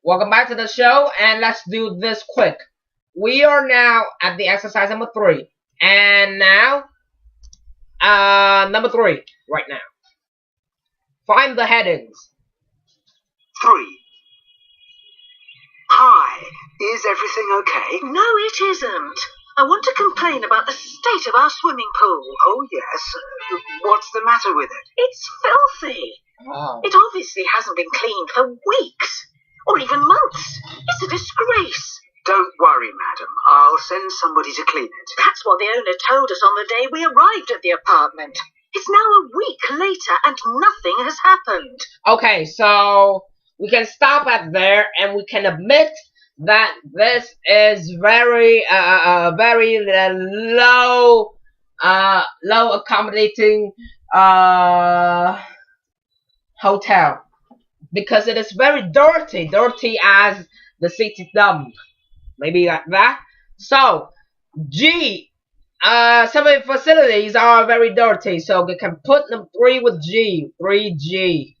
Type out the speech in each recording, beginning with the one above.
Welcome back to the show, and let's do this quick. We are now at the exercise number 3, and now number 3 right now. Find the headings. 3. Hi, is everything okay? No, it isn't. I want to complain about the state of our swimming pool. Oh, yes. What's the matter with it? It's filthy. Oh. It obviously hasn't been cleaned for weeks, or even months. It's a disgrace. Don't worry, madam. I'll send somebody to clean it. That's what the owner told us on the day we arrived at the apartment. It's now a week later and nothing has happened. Okay, so we can stop at there, and we can admit that this is very low accommodating hotel, because it is very dirty as the city dump, maybe like that. So G, some of the facilities are very dirty, so we can put them 3 with G, 3G.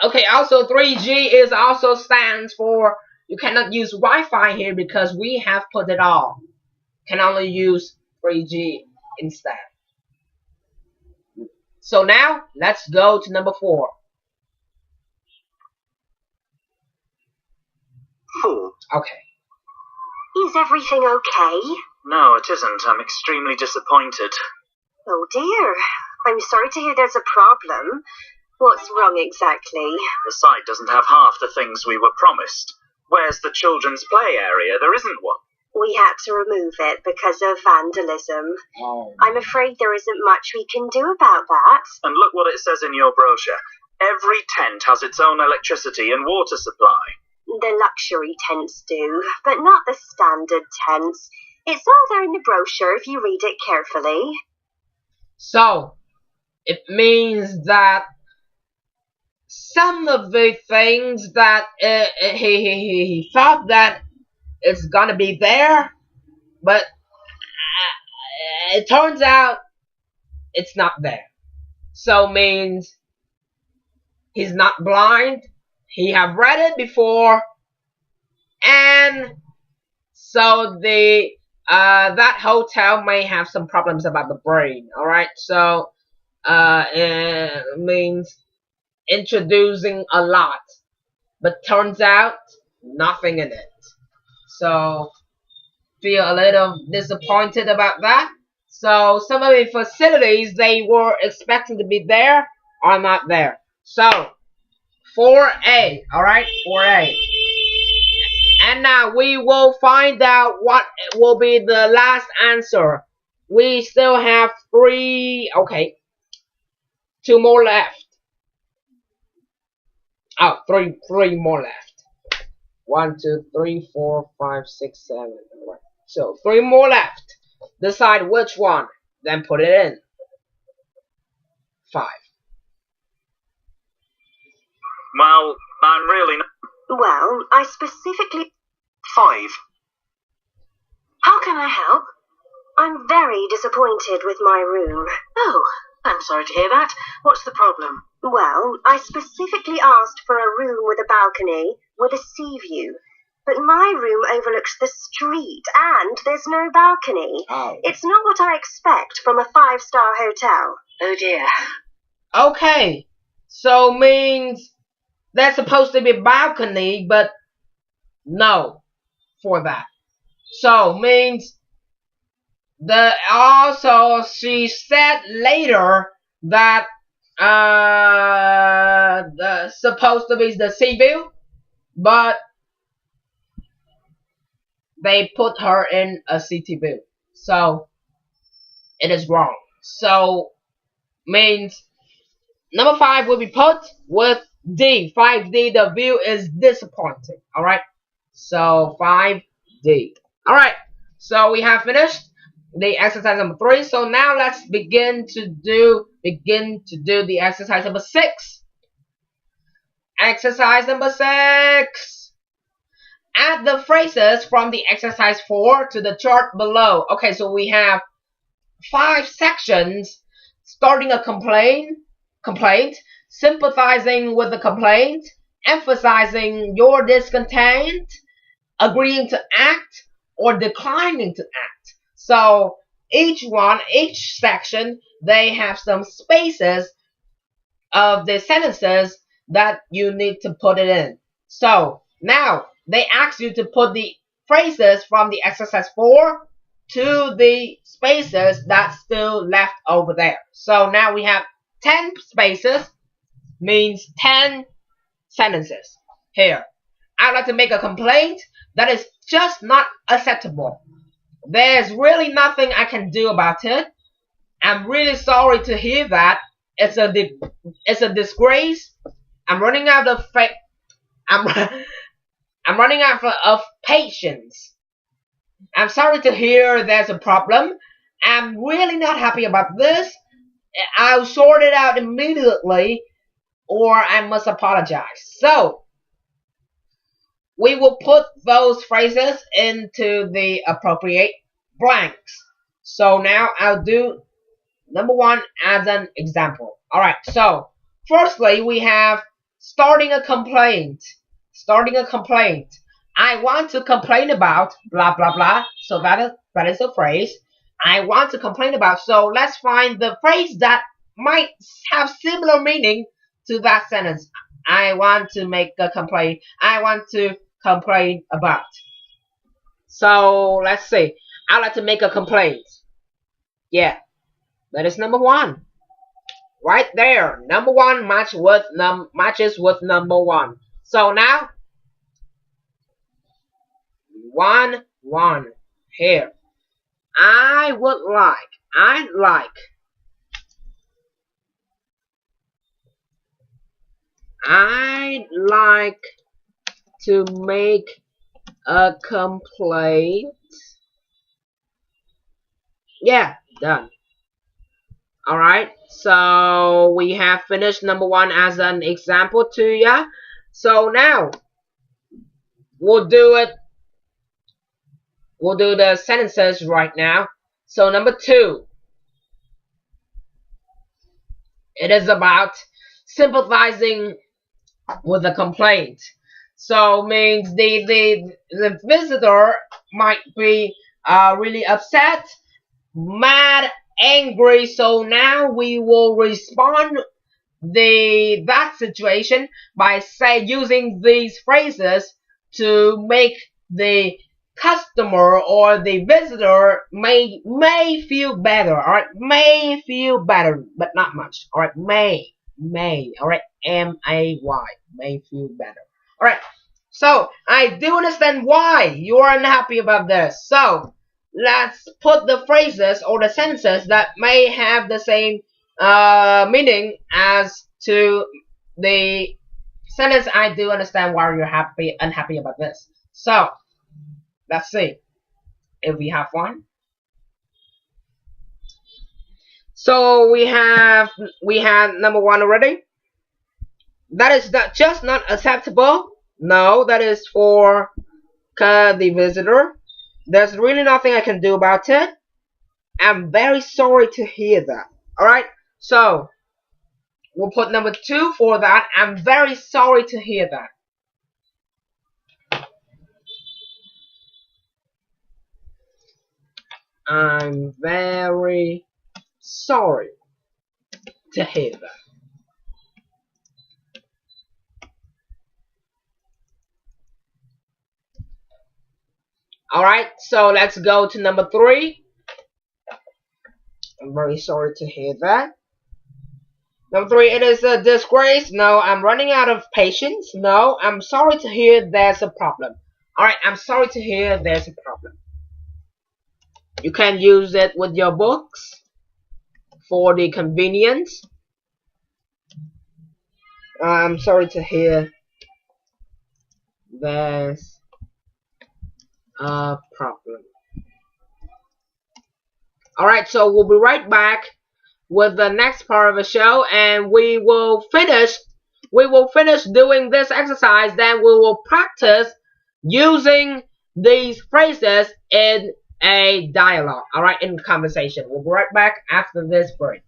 Okay, also 3G is also stands for you cannot use Wi-Fi here because we have put it all. Can only use 3G instead. So now let's go to number 4. 4. Okay. Is everything okay? No, it isn't. I'm extremely disappointed. Oh dear. I'm sorry to hear there's a problem. What's wrong exactly? The site doesn't have half the things we were promised. Where's the children's play area? There isn't one. We had to remove it because of vandalism. Oh. I'm afraid there isn't much we can do about that. And look what it says in your brochure. Every tent has its own electricity and water supply. The luxury tents do, but not the standard tents. It's all there in the brochure if you read it carefully. So it means that some of the things that he thought that it's gonna be there, but it turns out it's not there. So means he's not blind. He have read it before, and so the that hotel may have some problems about the brain. All right, so it means introducing a lot, but turns out nothing in it. So feel a little disappointed about that. So some of the facilities they were expecting to be there are not there. So 4A, alright, 4A. And now we will find out what will be the last answer. We still have 3, okay, 2 more left. Oh, three more left. 1, 2, 3, 4, 5, 6, 7. Alright. So 3 more left. Decide which one, then put it in. 5. Well, I'm really not. Well, I specifically... 5. How can I help? I'm very disappointed with my room. Oh, I'm sorry to hear that. What's the problem? Well, I specifically asked for a room with a balcony with a sea view. But my room overlooks the street and there's no balcony. Oh. It's not what I expect from a 5-star hotel. Oh dear. Okay, so means there's supposed to be a balcony, but no for that. So means also she said later that supposed to be the sea view, but they put her in a city view, so it is wrong. So means number 5 will be put with D. 5D, the view is disappointing. Alright, so 5D. Alright, so we have finished the exercise number 3. So now let's begin to do the exercise number 6. Exercise number 6. Add the phrases from the exercise 4 to the chart below. Okay, so we have 5 sections starting a complaint, sympathizing with the complaint, emphasizing your discontent, agreeing to act, or declining to act. So each section, they have some spaces of the sentences that you need to put it in. So now they ask you to put the phrases from the exercise 4 to the spaces that's still left over there. So now we have 10 spaces, means 10 sentences here. I'd like to make a complaint that is just not acceptable. There's really nothing I can do about it. I'm really sorry to hear that. It's a disgrace. I'm running out of I'm running out of patience. I'm sorry to hear there's a problem. I'm really not happy about this. I'll sort it out immediately, or I must apologize. So we will put those phrases into the appropriate blanks. So now I'll do number 1 as an example. Alright, so firstly we have starting a complaint. Starting a complaint. I want to complain about blah blah blah. So that is a phrase. I want to complain about. So let's find the phrase that might have similar meaning to that sentence. I want to make a complaint. I want to complain about. So let's see. I'd like to make a complaint. Yeah, that is number 1. Right there. Number 1 matches with number 1. So now 1 here. I'd like to make a complaint. Yeah, done. Alright, so we have finished number 1 as an example to ya. So now we'll do the sentences right now. So number 2, it is about sympathizing with a complaint. So means the visitor might be really upset, mad, angry. So now we will respond that situation by using these phrases to make the customer or the visitor may feel better. Alright, may feel better, but not much. Alright, may, alright, M-A-Y, may feel better. Alright, so I do understand why you are unhappy about this. So let's put the phrases or the sentences that may have the same meaning as to the sentence. I do understand why you're unhappy about this. So let's see if we have one. So we had number 1 already. That is just not acceptable. No, that is for the visitor. There's really nothing I can do about it. I'm very sorry to hear that. Alright, so we'll put number 2 for that. I'm very sorry to hear that. I'm very sorry to hear that. Alright, so let's go to number 3. I'm very sorry to hear that. Number 3, it is a disgrace. No, I'm running out of patience. No, I'm sorry to hear there's a problem. Alright, I'm sorry to hear there's a problem. You can use it with your books for the convenience. I'm sorry to hear there's a problem. Alright, so we'll be right back with the next part of the show, and we will finish doing this exercise. Then we will practice using these phrases in a dialogue, alright, in conversation. We'll be right back after this break.